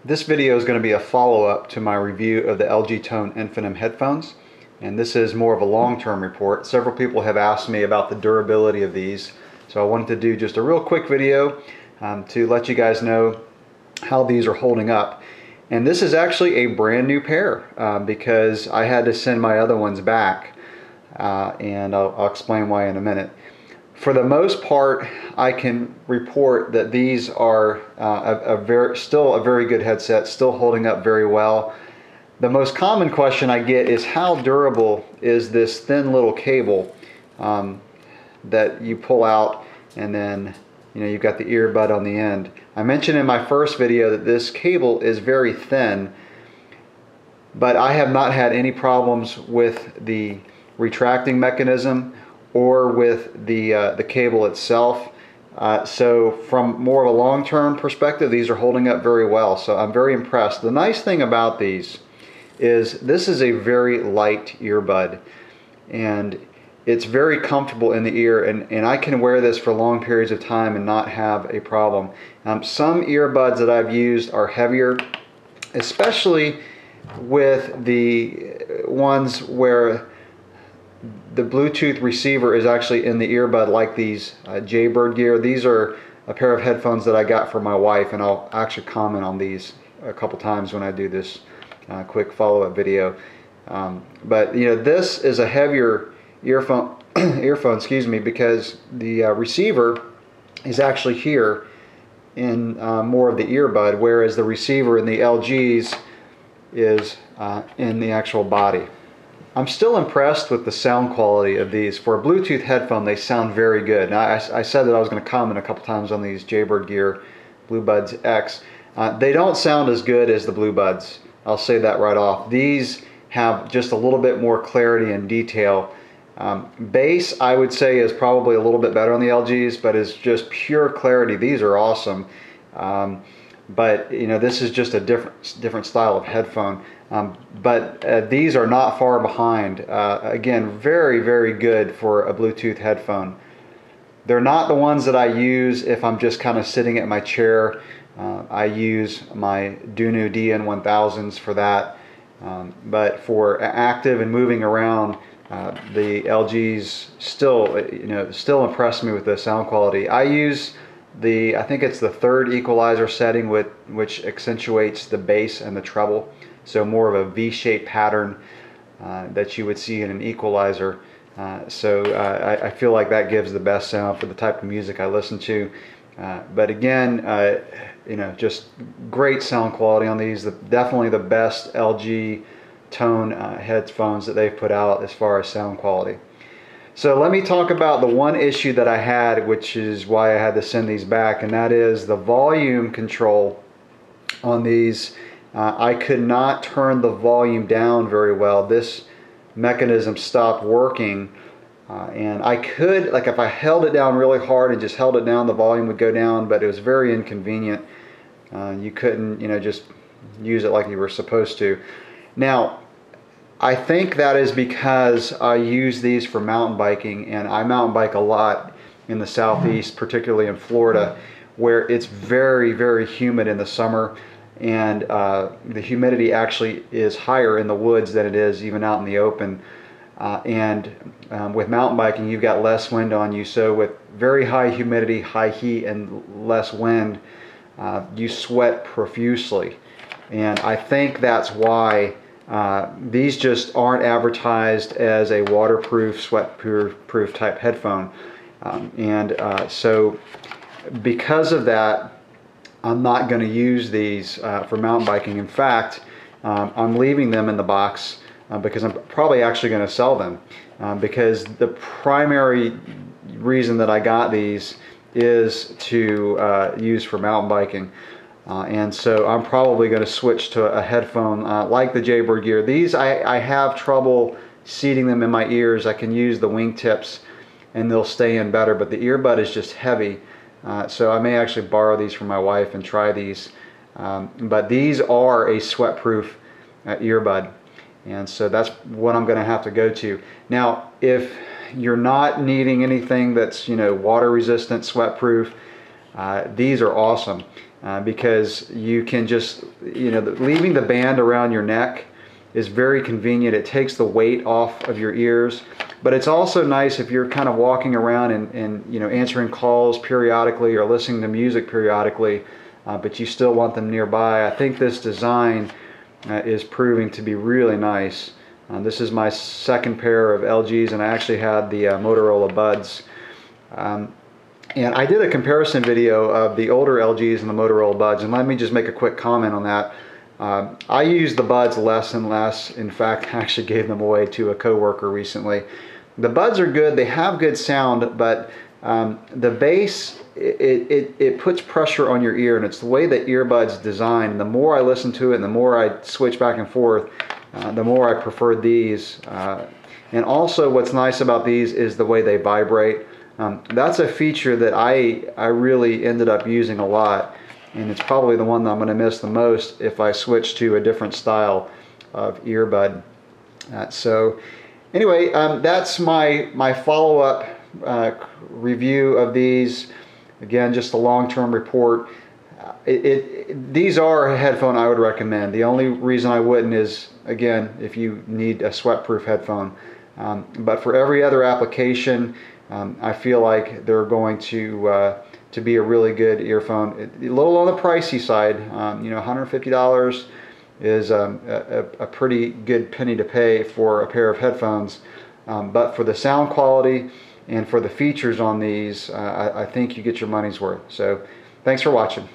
This video is going to be a follow-up to my review of the LG Tone Infinim headphones, and this is more of a long-term report. Several people have asked me about the durability of these, so I wanted to do just a real quick video to let you guys know how these are holding up. And this is actually a brand new pair because I had to send my other ones back, and I'll explain why in a minute. For the most part, I can report that these are still a very good headset, still holding up very well. The most common question I get is how durable is this thin little cable that you pull out, and then you've got the earbud on the end. I mentioned in my first video that this cable is very thin, but I have not had any problems with the retracting mechanism or with the cable itself. So from more of a long-term perspective, these are holding up very well, so I'm very impressed. The nice thing about these is this is a very light earbud, and it's very comfortable in the ear, and I can wear this for long periods of time and not have a problem. Some earbuds that I've used are heavier, especially with the ones where the Bluetooth receiver is actually in the earbud, like these Jaybird Gear. These are a pair of headphones that I got for my wife, and I'll actually comment on these a couple times when I do this quick follow-up video. But this is a heavier earphone, excuse me, because the receiver is actually here in more of the earbud, whereas the receiver in the LGs is in the actual body. I'm still impressed with the sound quality of these. For a Bluetooth headphone, they sound very good. Now, I said that I was going to comment a couple times on these Jaybird Gear BlueBuds X. They don't sound as good as the BlueBuds. I'll say that right off. These have just a little bit more clarity and detail. Bass, I would say, is probably a little bit better on the LGs, but it's just pure clarity. These are awesome. But this is just a different style of headphone. But these are not far behind. Again, very good for a Bluetooth headphone. They're not the ones that I use if I'm just kind of sitting at my chair. I use my Dunu DN1000s for that. But for active and moving around, the LGs still impress me with the sound quality. I use I think it's the third equalizer setting, which accentuates the bass and the treble. So more of a V-shaped pattern that you would see in an equalizer. So I feel like that gives the best sound for the type of music I listen to. But again, just great sound quality on these. Definitely the best LG Tone headphones that they've put out as far as sound quality. So let me talk about the one issue that I had, which is why I had to send these back, and that is the volume control on these. I could not turn the volume down very well. This mechanism stopped working, and I could, like if I held it down really hard and just held it down, the volume would go down, but it was very inconvenient. You couldn't, just use it like you were supposed to. Now, I think that is because I use these for mountain biking, and I mountain bike a lot in the southeast, particularly in Florida, where it's very humid in the summer, and the humidity actually is higher in the woods than it is even out in the open. With mountain biking, you've got less wind on you, so with very high humidity, high heat, and less wind, you sweat profusely. And I think that's why these just aren't advertised as a waterproof, sweat-proof type headphone. So because of that, I'm not going to use these for mountain biking. In fact, I'm leaving them in the box because I'm probably actually going to sell them, because the primary reason that I got these is to use for mountain biking. And so I'm probably going to switch to a headphone like the Jaybird Gear. These, I have trouble seating them in my ears. I can use the wingtips and they'll stay in better, but the earbud is just heavy. So I may actually borrow these from my wife and try these. But these are a sweat-proof earbud, and so that's what I'm going to have to go to. Now, if you're not needing anything that's water resistant, sweat proof, these are awesome. because you can just, leaving the band around your neck is very convenient. It takes the weight off of your ears, but it's also nice if you're kind of walking around and answering calls periodically or listening to music periodically, but you still want them nearby. I think this design is proving to be really nice. This is my second pair of LGs, and I actually had the Motorola Buds. And I did a comparison video of the older LGs and the Motorola Buds, and let me just make a quick comment on that. I use the Buds less and less. In fact, I actually gave them away to a coworker recently. The Buds are good, they have good sound, but the bass, it puts pressure on your ear, and it's the way that earbuds design. The more I listen to it and the more I switch back and forth, the more I prefer these. And also what's nice about these is the way they vibrate. That's a feature that I really ended up using a lot, and it's probably the one that I'm going to miss the most if I switch to a different style of earbud. So anyway, that's my follow-up review of these. Again, just a long-term report. These are a headphone I would recommend. The only reason I wouldn't is, again, if you need a sweat-proof headphone. But for every other application, I feel like they're going to be a really good earphone. A little on the pricey side, $150 is a pretty good penny to pay for a pair of headphones. But for the sound quality and for the features on these, I think you get your money's worth. So thanks for watching.